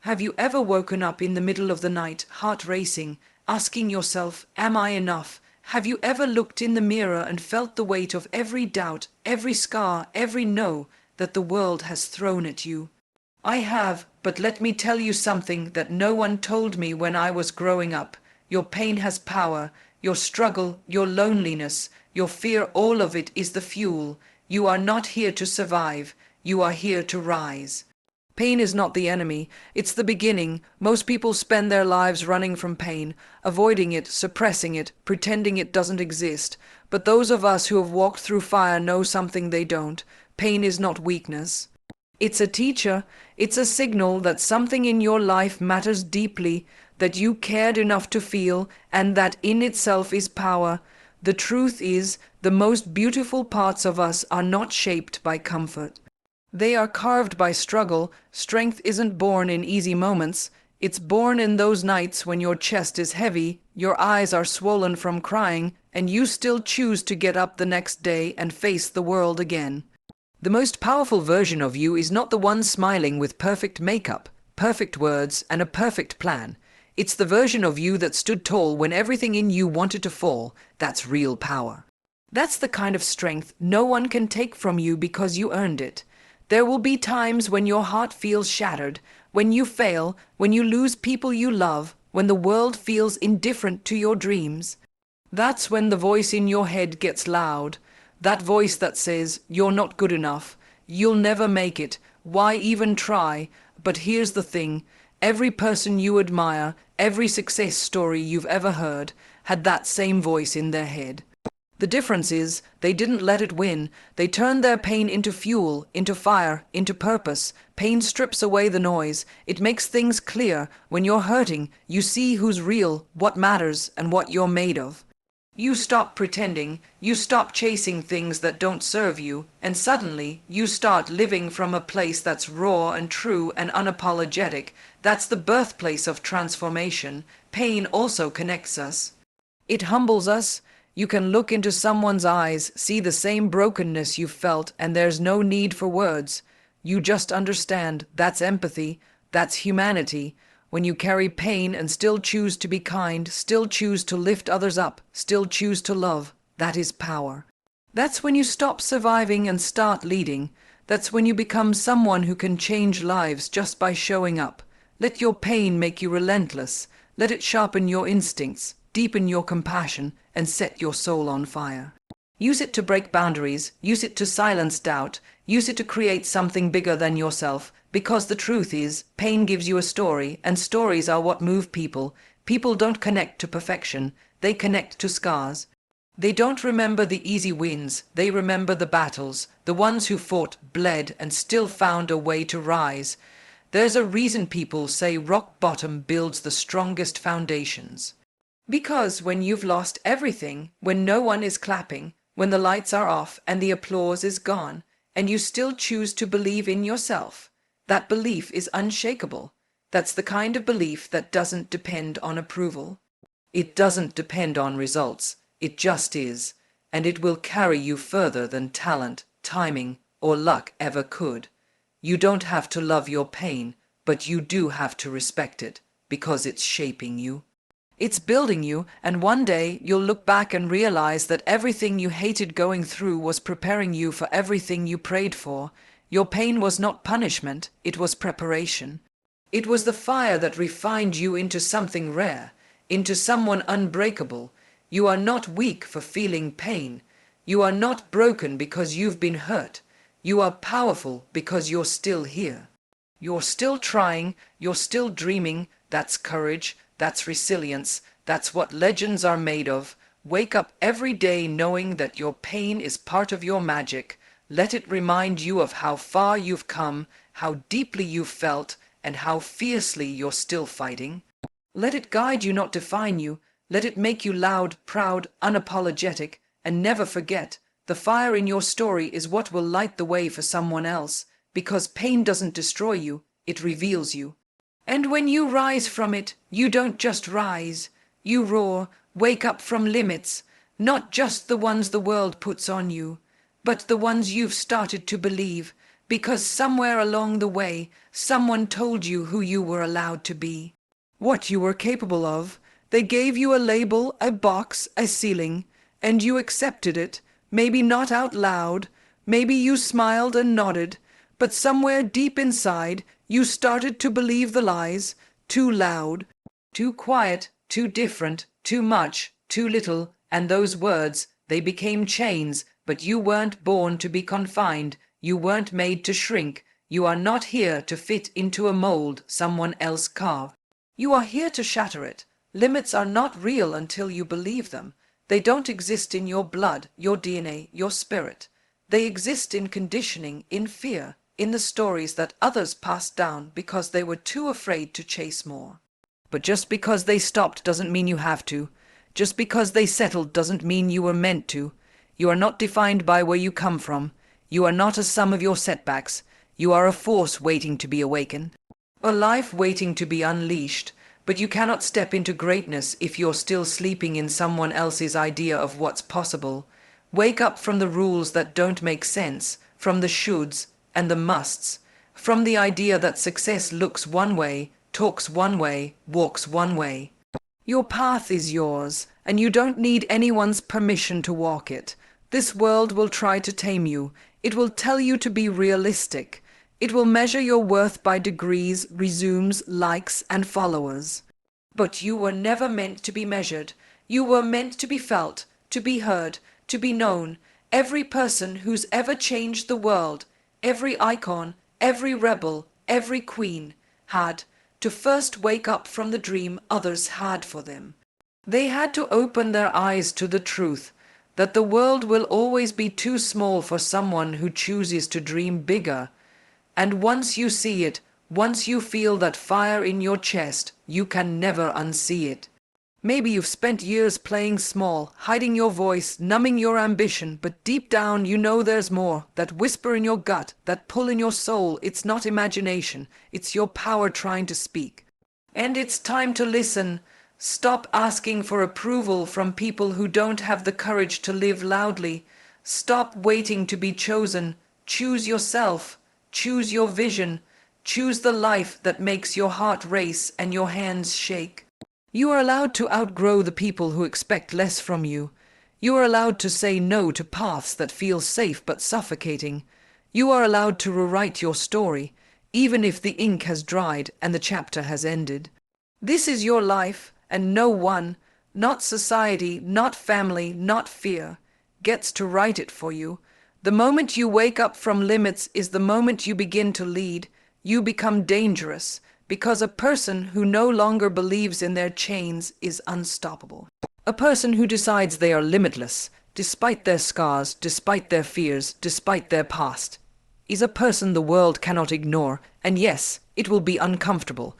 Have you ever woken up in the middle of the night, heart racing, asking yourself, am I enough? Have you ever looked in the mirror and felt the weight of every doubt, every scar, every no that the world has thrown at you? I have, but let me tell you something that no one told me when I was growing up. Your pain has power, your struggle, your loneliness, your fear, all of it is the fuel. You are not here to survive, you are here to rise. Pain is not the enemy, it's the beginning. Most people spend their lives running from pain, avoiding it, suppressing it, pretending it doesn't exist. But those of us who have walked through fire know something they don't. Pain is not weakness. It's a teacher, it's a signal that something in your life matters deeply, that you cared enough to feel, and that in itself is power. The truth is, the most beautiful parts of us are not shaped by comfort. They are carved by struggle. Strength isn't born in easy moments. It's born in those nights when your chest is heavy, your eyes are swollen from crying, and you still choose to get up the next day and face the world again. The most powerful version of you is not the one smiling with perfect makeup, perfect words, and a perfect plan. It's the version of you that stood tall when everything in you wanted to fall. That's real power. That's the kind of strength no one can take from you because you earned it. There will be times when your heart feels shattered, when you fail, when you lose people you love, when the world feels indifferent to your dreams. That's when the voice in your head gets loud. That voice that says, you're not good enough, you'll never make it, why even try? But here's the thing, every person you admire, every success story you've ever heard, had that same voice in their head. The difference is, they didn't let it win. They turned their pain into fuel, into fire, into purpose. Pain strips away the noise. It makes things clear. When you're hurting, you see who's real, what matters, and what you're made of. You stop pretending, you stop chasing things that don't serve you, and suddenly you start living from a place that's raw and true and unapologetic. That's the birthplace of transformation. Pain also connects us. It humbles us. You can look into someone's eyes, see the same brokenness you've felt, and there's no need for words. You just understand. That's empathy. That's humanity. When you carry pain and still choose to be kind, still choose to lift others up, still choose to love, that is power. That's when you stop surviving and start leading. That's when you become someone who can change lives just by showing up. Let your pain make you relentless. Let it sharpen your instincts, deepen your compassion, and set your soul on fire. Use it to break boundaries, use it to silence doubt, use it to create something bigger than yourself, because the truth is, pain gives you a story, and stories are what move people. People don't connect to perfection, they connect to scars. They don't remember the easy wins, they remember the battles, the ones who fought, bled, and still found a way to rise. There's a reason people say rock bottom builds the strongest foundations. Because when you've lost everything, when no one is clapping, when the lights are off and the applause is gone, and you still choose to believe in yourself, that belief is unshakable. That's the kind of belief that doesn't depend on approval. It doesn't depend on results. It just is. And it will carry you further than talent, timing, or luck ever could. You don't have to love your pain, but you do have to respect it, because it's shaping you. It's building you, and one day you'll look back and realize that everything you hated going through was preparing you for everything you prayed for. Your pain was not punishment, it was preparation. It was the fire that refined you into something rare, into someone unbreakable. You are not weak for feeling pain. You are not broken because you've been hurt. You are powerful because you're still here. You're still trying, you're still dreaming. That's courage. That's resilience. That's what legends are made of. Wake up every day knowing that your pain is part of your magic. Let it remind you of how far you've come, how deeply you've felt, and how fiercely you're still fighting. Let it guide you, not define you. Let it make you loud, proud, unapologetic, and never forget, the fire in your story is what will light the way for someone else, because pain doesn't destroy you, it reveals you. And when you rise from it, you don't just rise. You roar, wake up from limits, not just the ones the world puts on you, but the ones you've started to believe. Because somewhere along the way, someone told you who you were allowed to be, what you were capable of. They gave you a label, a box, a ceiling, and you accepted it, maybe not out loud, maybe you smiled and nodded, but somewhere deep inside, you started to believe the lies, too loud, too quiet, too different, too much, too little, and those words, they became chains, but you weren't born to be confined, you weren't made to shrink, you are not here to fit into a mold someone else carved. You are here to shatter it. Limits are not real until you believe them. They don't exist in your blood, your DNA, your spirit. They exist in conditioning, in fear, in the stories that others passed down because they were too afraid to chase more. But just because they stopped doesn't mean you have to. Just because they settled doesn't mean you were meant to. You are not defined by where you come from. You are not a sum of your setbacks. You are a force waiting to be awakened. A life waiting to be unleashed. But you cannot step into greatness if you're still sleeping in someone else's idea of what's possible. Wake up from the rules that don't make sense, from the shoulds and the musts, from the idea that success looks one way, talks one way, walks one way. Your path is yours, and you don't need anyone's permission to walk it. This world will try to tame you. It will tell you to be realistic. It will measure your worth by degrees, resumes, likes, and followers. But you were never meant to be measured. You were meant to be felt, to be heard, to be known. Every person who's ever changed the world, every icon, every rebel, every queen, had to first wake up from the dream others had for them. They had to open their eyes to the truth that the world will always be too small for someone who chooses to dream bigger. And once you see it, once you feel that fire in your chest, you can never unsee it. Maybe you've spent years playing small, hiding your voice, numbing your ambition, but deep down you know there's more. That whisper in your gut, that pull in your soul, it's not imagination, it's your power trying to speak. And it's time to listen. Stop asking for approval from people who don't have the courage to live loudly. Stop waiting to be chosen. Choose yourself. Choose your vision. Choose the life that makes your heart race and your hands shake. You are allowed to outgrow the people who expect less from you. You are allowed to say no to paths that feel safe but suffocating. You are allowed to rewrite your story, even if the ink has dried and the chapter has ended. This is your life, and no one, not society, not family, not fear, gets to write it for you. The moment you wake up from limits is the moment you begin to lead. You become dangerous, because a person who no longer believes in their chains is unstoppable. A person who decides they are limitless, despite their scars, despite their fears, despite their past, is a person the world cannot ignore, and yes, it will be uncomfortable.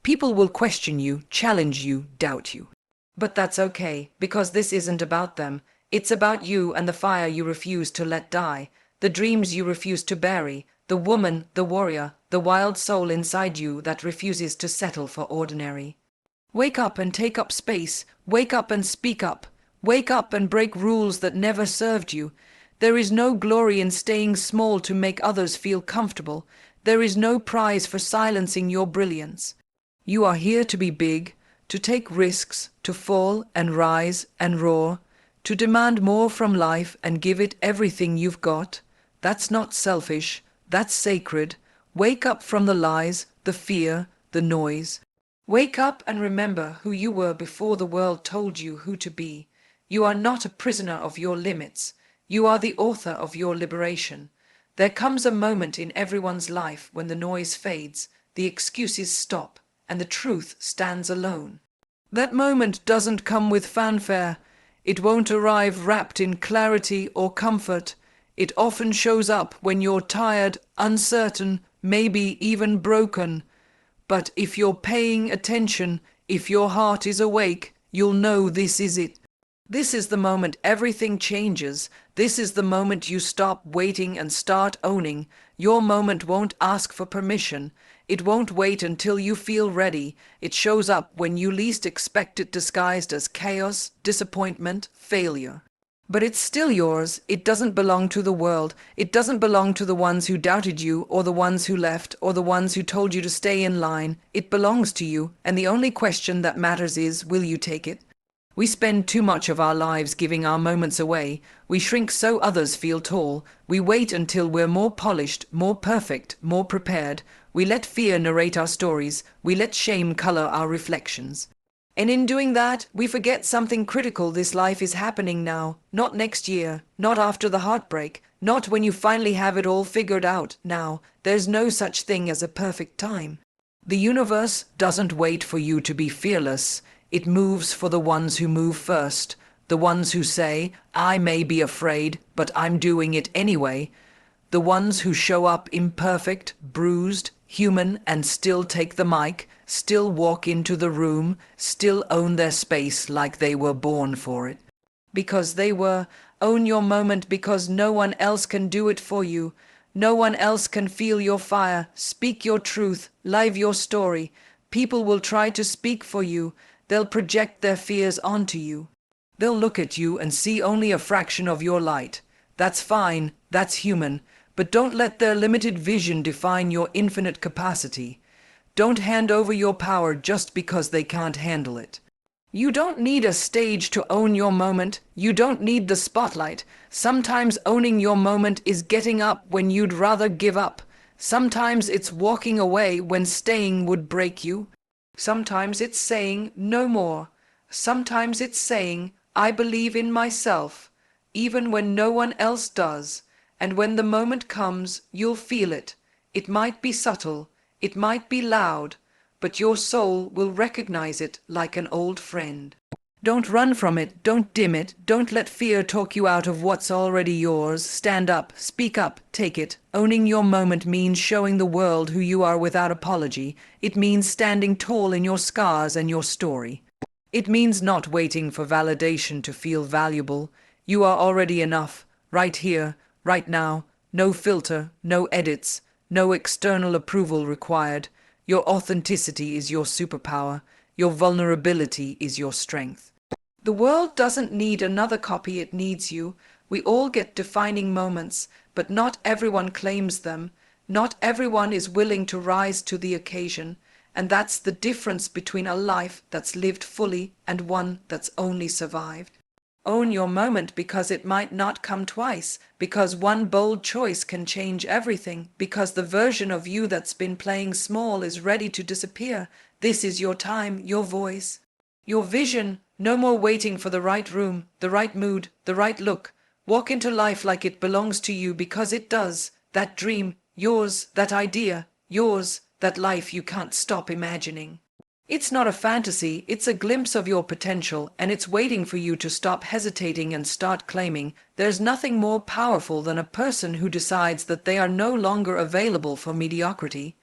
People will question you, challenge you, doubt you. But that's okay, because this isn't about them. It's about you and the fire you refuse to let die, the dreams you refuse to bury, the woman, the warrior, the wild soul inside you that refuses to settle for ordinary. Wake up and take up space. Wake up and speak up. Wake up and break rules that never served you. There is no glory in staying small to make others feel comfortable. There is no prize for silencing your brilliance. You are here to be big, to take risks, to fall and rise and roar, to demand more from life and give it everything you've got. That's not selfish, that's sacred. Wake up from the lies, the fear, the noise. Wake up and remember who you were before the world told you who to be. You are not a prisoner of your limits. You are the author of your liberation. There comes a moment in everyone's life when the noise fades, the excuses stop, and the truth stands alone. That moment doesn't come with fanfare. It won't arrive wrapped in clarity or comfort. It often shows up when you're tired, uncertain, maybe even broken. But if you're paying attention, if your heart is awake, you'll know this is it. This is the moment everything changes. This is the moment you stop waiting and start owning. Your moment won't ask for permission. It won't wait until you feel ready. It shows up when you least expect it, disguised as chaos, disappointment, failure. But it's still yours. It doesn't belong to the world. It doesn't belong to the ones who doubted you, or the ones who left, or the ones who told you to stay in line. It belongs to you, and the only question that matters is, will you take it? We spend too much of our lives giving our moments away. We shrink so others feel tall. We wait until we're more polished, more perfect, more prepared. We let fear narrate our stories. We let shame color our reflections. And in doing that, we forget something critical. This life is happening now, not next year, not after the heartbreak, not when you finally have it all figured out. Now, there's no such thing as a perfect time. The universe doesn't wait for you to be fearless. It moves for the ones who move first, the ones who say, I may be afraid, but I'm doing it anyway. The ones who show up imperfect, bruised, human, and still take the mic, still walk into the room, still own their space like they were born for it. Because they were. Own your moment, because no one else can do it for you. No one else can feel your fire. Speak your truth, live your story. People will try to speak for you. They'll project their fears onto you. They'll look at you and see only a fraction of your light. That's fine, that's human, but don't let their limited vision define your infinite capacity. Don't hand over your power just because they can't handle it. You don't need a stage to own your moment. You don't need the spotlight. Sometimes owning your moment is getting up when you'd rather give up. Sometimes it's walking away when staying would break you. Sometimes it's saying no more. Sometimes it's saying, I believe in myself, even when no one else does. And when the moment comes, you'll feel it. It might be subtle, it might be loud, but your soul will recognize it like an old friend. Don't run from it, don't dim it, don't let fear talk you out of what's already yours. Stand up, speak up, take it. Owning your moment means showing the world who you are without apology. It means standing tall in your scars and your story. It means not waiting for validation to feel valuable. You are already enough, right here, right now. No filter, no edits, no external approval required. Your authenticity is your superpower. Your vulnerability is your strength. The world doesn't need another copy, it needs you. We all get defining moments, but not everyone claims them. Not everyone is willing to rise to the occasion, and that's the difference between a life that's lived fully and one that's only survived. Own your moment, because it might not come twice, because one bold choice can change everything, because the version of you that's been playing small is ready to disappear. This is your time, your voice, your vision. No more waiting for the right room, the right mood, the right look. Walk into life like it belongs to you, because it does. That dream, yours. That idea, yours. That life you can't stop imagining. It's not a fantasy, it's a glimpse of your potential, and it's waiting for you to stop hesitating and start claiming. There's nothing more powerful than a person who decides that they are no longer available for mediocrity.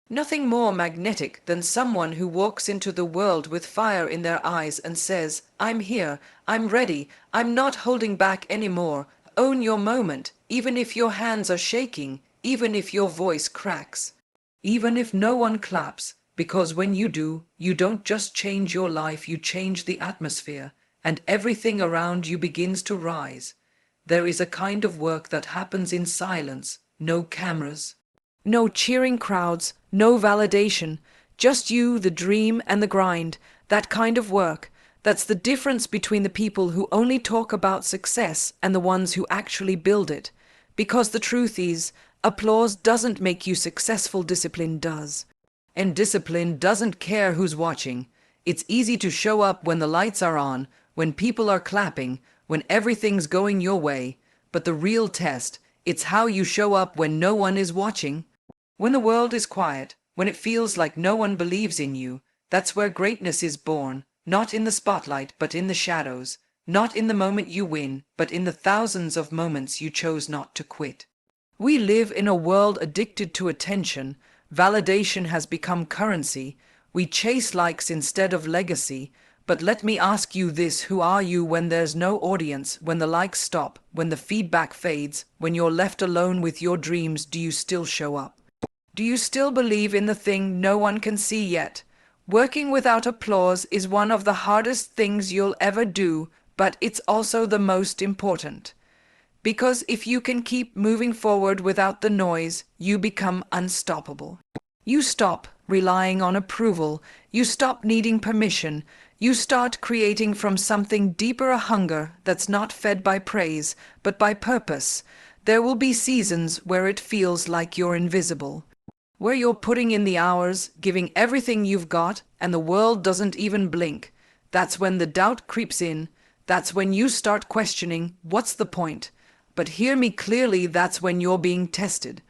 Nothing more magnetic than someone who walks into the world with fire in their eyes and says, I'm here, I'm ready, I'm not holding back anymore. Own your moment, even if your hands are shaking, even if your voice cracks, even if no one claps, because when you do, you don't just change your life, you change the atmosphere, and everything around you begins to rise. There is a kind of work that happens in silence, no cameras, no cheering crowds, no validation, just you, the dream, and the grind. That kind of work, that's the difference between the people who only talk about success and the ones who actually build it. Because the truth is, applause doesn't make you successful, discipline does. And discipline doesn't care who's watching. It's easy to show up when the lights are on, when people are clapping, when everything's going your way. But the real test, it's how you show up when no one is watching. When the world is quiet, when it feels like no one believes in you, that's where greatness is born. Not in the spotlight, but in the shadows. Not in the moment you win, but in the thousands of moments you chose not to quit. We live in a world addicted to attention. Validation has become currency. We chase likes instead of legacy. But let me ask you this, who are you when there's no audience, when the likes stop, when the feedback fades, when you're left alone with your dreams? Do you still show up? Do you still believe in the thing no one can see yet? Working without applause is one of the hardest things you'll ever do, but it's also the most important. Because if you can keep moving forward without the noise, you become unstoppable. You stop relying on approval, you stop needing permission, you start creating from something deeper, a hunger that's not fed by praise, but by purpose. There will be seasons where it feels like you're invisible, where you're putting in the hours, giving everything you've got, and the world doesn't even blink. That's when the doubt creeps in. That's when you start questioning, what's the point? But hear me clearly, that's when you're being tested.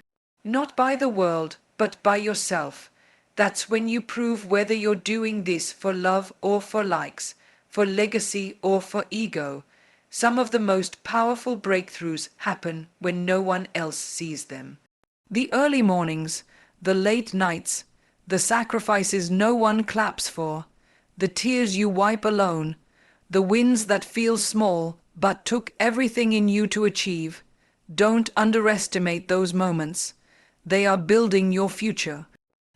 Not by the world, but by yourself. That's when you prove whether you're doing this for love or for likes, for legacy or for ego. Some of the most powerful breakthroughs happen when no one else sees them. The early mornings, the late nights, the sacrifices no one claps for, the tears you wipe alone, the wins that feel small but took everything in you to achieve. Don't underestimate those moments. They are building your future.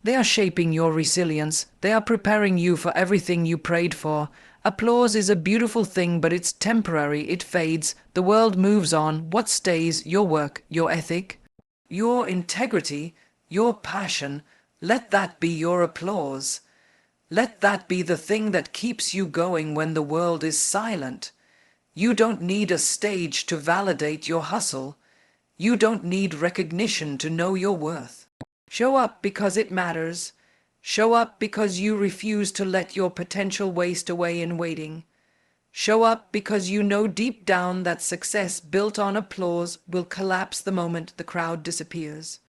They are shaping your resilience. They are preparing you for everything you prayed for. Applause is a beautiful thing, but it's temporary. It fades. The world moves on. What stays? Your work, your ethic, your integrity, your passion. Let that be your applause. Let that be the thing that keeps you going when the world is silent. You don't need a stage to validate your hustle. You don't need recognition to know your worth. Show up because it matters. Show up because you refuse to let your potential waste away in waiting. Show up because you know deep down that success built on applause will collapse the moment the crowd disappears.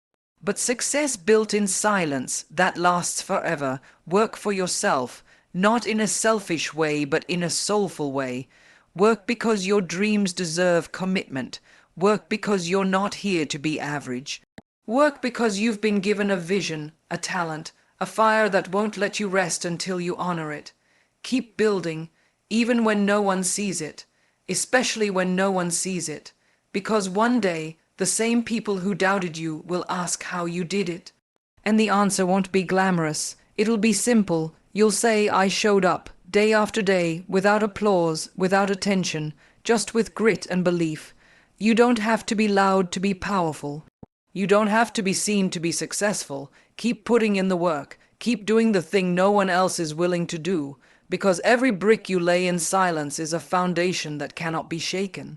But success built in silence, that lasts forever. Work for yourself, not in a selfish way, but in a soulful way. Work because your dreams deserve commitment. Work because you're not here to be average. Work because you've been given a vision, a talent, a fire that won't let you rest until you honor it. Keep building, even when no one sees it, especially when no one sees it, because one day the same people who doubted you will ask how you did it. And the answer won't be glamorous. It'll be simple. You'll say, I showed up, day after day, without applause, without attention, just with grit and belief. You don't have to be loud to be powerful. You don't have to be seen to be successful. Keep putting in the work. Keep doing the thing no one else is willing to do, because every brick you lay in silence is a foundation that cannot be shaken.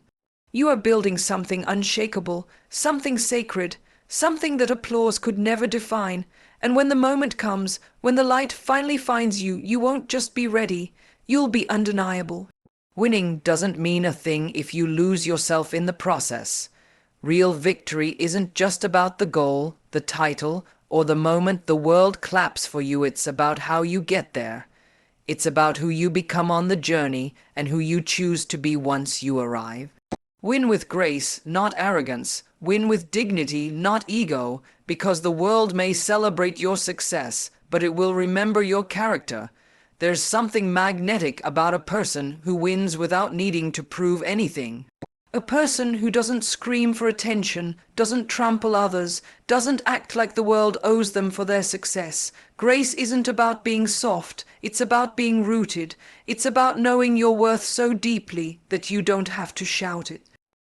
You are building something unshakable, something sacred, something that applause could never define. And when the moment comes, when the light finally finds you, you won't just be ready, you'll be undeniable. Winning doesn't mean a thing if you lose yourself in the process. Real victory isn't just about the goal, the title, or the moment the world claps for you. It's about how you get there. It's about who you become on the journey and who you choose to be once you arrive. Win with grace, not arrogance. Win with dignity, not ego, because the world may celebrate your success, but it will remember your character. There's something magnetic about a person who wins without needing to prove anything. A person who doesn't scream for attention, doesn't trample others, doesn't act like the world owes them for their success. Grace isn't about being soft, it's about being rooted. It's about knowing your worth so deeply that you don't have to shout it.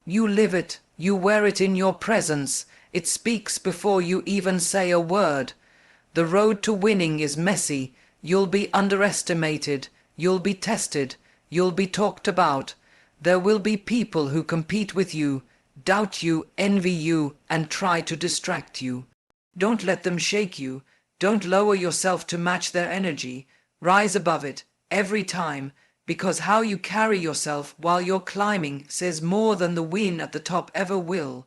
You live it, you wear it in your presence. It speaks before you even say a word. The road to winning is messy. You'll be underestimated, you'll be tested, you'll be talked about. There will be people who compete with you, doubt you, envy you, and try to distract you. Don't let them shake you. Don't lower yourself to match their energy. Rise above it, every time, because how you carry yourself while you're climbing says more than the win at the top ever will.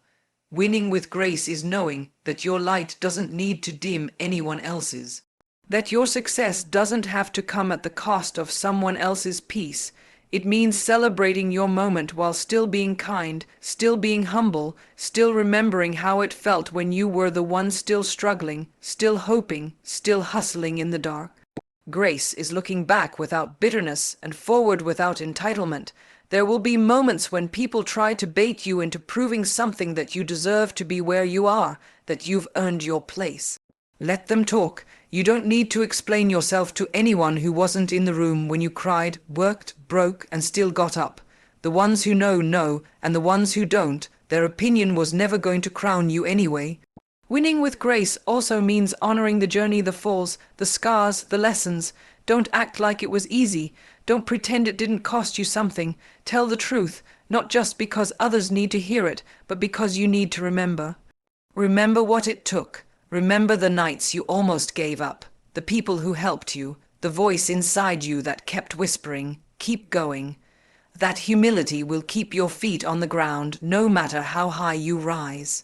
Winning with grace is knowing that your light doesn't need to dim anyone else's. That your success doesn't have to come at the cost of someone else's peace. It means celebrating your moment while still being kind, still being humble, still remembering how it felt when you were the one still struggling, still hoping, still hustling in the dark. Grace is looking back without bitterness and forward without entitlement. There will be moments when people try to bait you into proving something that you deserve to be where you are, that you've earned your place. Let them talk. You don't need to explain yourself to anyone who wasn't in the room when you cried, worked, broke, and still got up. The ones who know, know, and the ones who don't, their opinion was never going to crown you anyway. Winning with grace also means honoring the journey, the falls, the scars, the lessons. Don't act like it was easy. Don't pretend it didn't cost you something. Tell the truth, not just because others need to hear it, but because you need to remember. Remember what it took. Remember the nights you almost gave up, the people who helped you, the voice inside you that kept whispering, keep going. That humility will keep your feet on the ground no matter how high you rise.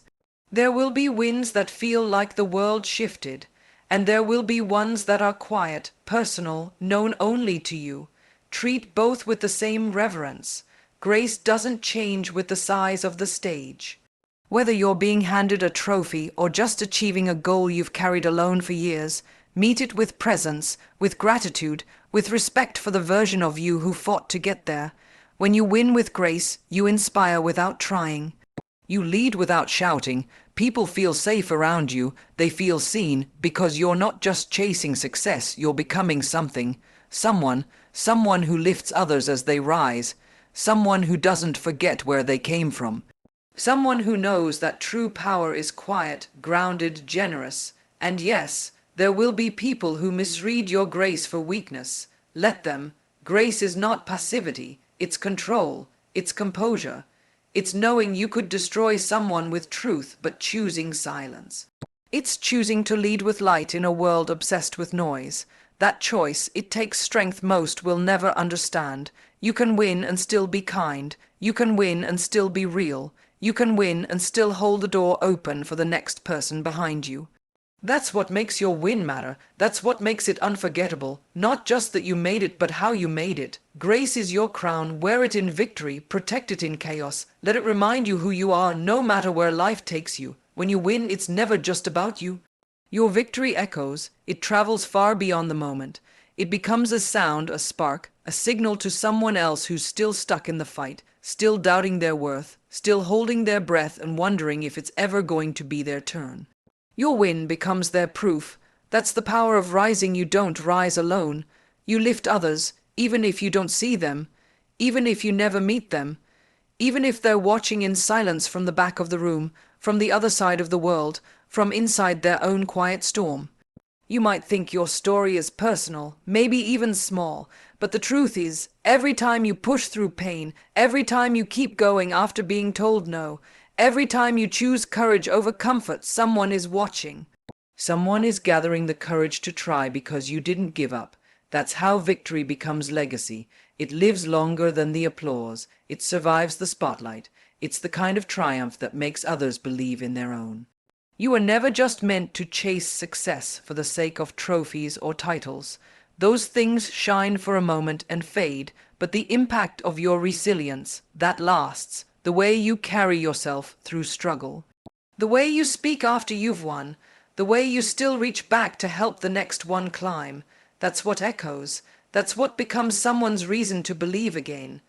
There will be winds that feel like the world shifted, and there will be ones that are quiet, personal, known only to you. Treat both with the same reverence. Grace doesn't change with the size of the stage. Whether you're being handed a trophy or just achieving a goal you've carried alone for years, meet it with presence, with gratitude, with respect for the version of you who fought to get there. When you win with grace, you inspire without trying. You lead without shouting. People feel safe around you. They feel seen because you're not just chasing success, you're becoming something. Someone who lifts others as they rise. Someone who doesn't forget where they came from. Someone who knows that true power is quiet, grounded, generous. And yes, there will be people who misread your grace for weakness. Let them. Grace is not passivity. It's control. It's composure. It's knowing you could destroy someone with truth but choosing silence. It's choosing to lead with light in a world obsessed with noise. That choice, it takes strength most will never understand. You can win and still be kind. You can win and still be real. You can win and still hold the door open for the next person behind you. That's what makes your win matter. That's what makes it unforgettable. Not just that you made it, but how you made it. Grace is your crown. Wear it in victory. Protect it in chaos. Let it remind you who you are, no matter where life takes you. When you win, it's never just about you. Your victory echoes. It travels far beyond the moment. It becomes a sound, a spark, a signal to someone else who's still stuck in the fight, still doubting their worth, still holding their breath and wondering if it's ever going to be their turn. Your win becomes their proof. That's the power of rising. You don't rise alone. You lift others, even if you don't see them, even if you never meet them, even if they're watching in silence from the back of the room, from the other side of the world, from inside their own quiet storm. You might think your story is personal, maybe even small, but the truth is, every time you push through pain, every time you keep going after being told no, every time you choose courage over comfort, someone is watching. Someone is gathering the courage to try because you didn't give up. That's how victory becomes legacy. It lives longer than the applause. It survives the spotlight. It's the kind of triumph that makes others believe in their own. You were never just meant to chase success for the sake of trophies or titles. Those things shine for a moment and fade, but the impact of your resilience, that lasts. The way you carry yourself through struggle. The way you speak after you've won. The way you still reach back to help the next one climb. That's what echoes. That's what becomes someone's reason to believe again.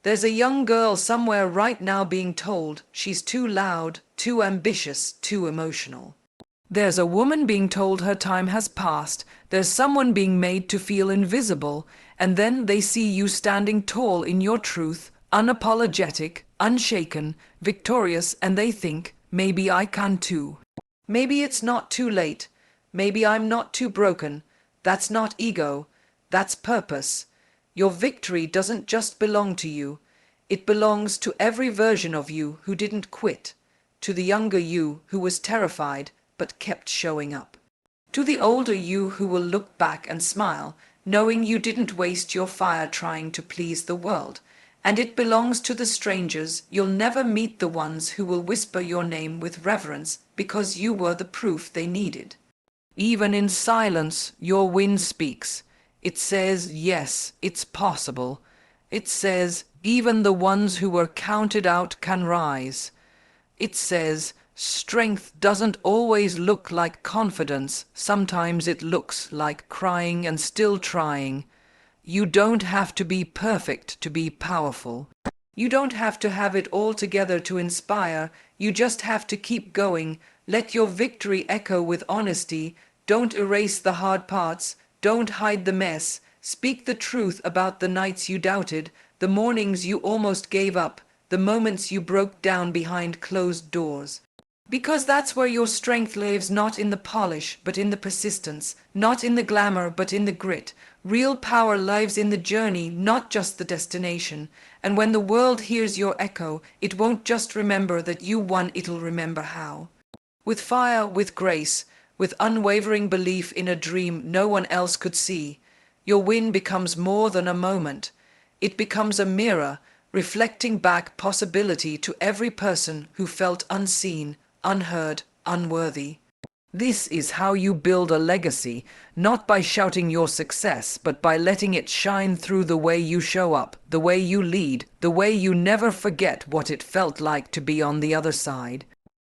There's a young girl somewhere right now being told she's too loud, too ambitious, too emotional. There's a woman being told her time has passed. There's someone being made to feel invisible. And then they see you standing tall in your truth, unapologetic, unshaken, victorious, and they think, maybe I can too. Maybe it's not too late. Maybe I'm not too broken. That's not ego. That's purpose. Your victory doesn't just belong to you. It belongs to every version of you who didn't quit, to the younger you who was terrified but kept showing up, to the older you who will look back and smile, knowing you didn't waste your fire trying to please the world. And it belongs to the strangers. You'll never meet the ones who will whisper your name with reverence because you were the proof they needed. Even in silence, your win speaks. It says, yes, it's possible. It says, even the ones who were counted out can rise. It says, strength doesn't always look like confidence. Sometimes it looks like crying and still trying. You don't have to be perfect to be powerful. You don't have to have it all together to inspire. You just have to keep going. Let your victory echo with honesty. Don't erase the hard parts. Don't hide the mess. Speak the truth about the nights you doubted, the mornings you almost gave up, the moments you broke down behind closed doors. Because that's where your strength lives, not in the polish, but in the persistence, not in the glamour, but in the grit. Real power lives in the journey, not just the destination. And when the world hears your echo, it won't just remember that you won, it'll remember how. With fire, with grace, with unwavering belief in a dream no one else could see, your win becomes more than a moment. It becomes a mirror, reflecting back possibility to every person who felt unseen, unheard, unworthy. This is how you build a legacy, not by shouting your success, but by letting it shine through the way you show up, the way you lead, the way you never forget what it felt like to be on the other side.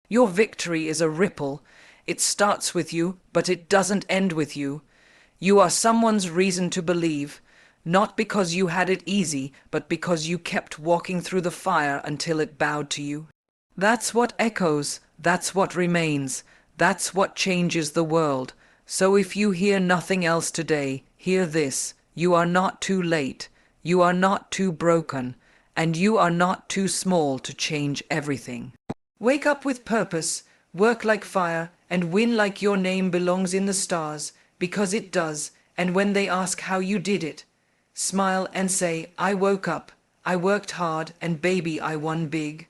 Your victory is a ripple. It starts with you, but it doesn't end with you. You are someone's reason to believe, not because you had it easy, but because you kept walking through the fire until it bowed to you. That's what echoes, that's what remains, that's what changes the world. So if you hear nothing else today, hear this: you are not too late, you are not too broken, and you are not too small to change everything. Wake up with purpose, work like fire, and win like your name belongs in the stars, because it does. And when they ask how you did it, smile and say, I woke up, I worked hard, and baby, I won big.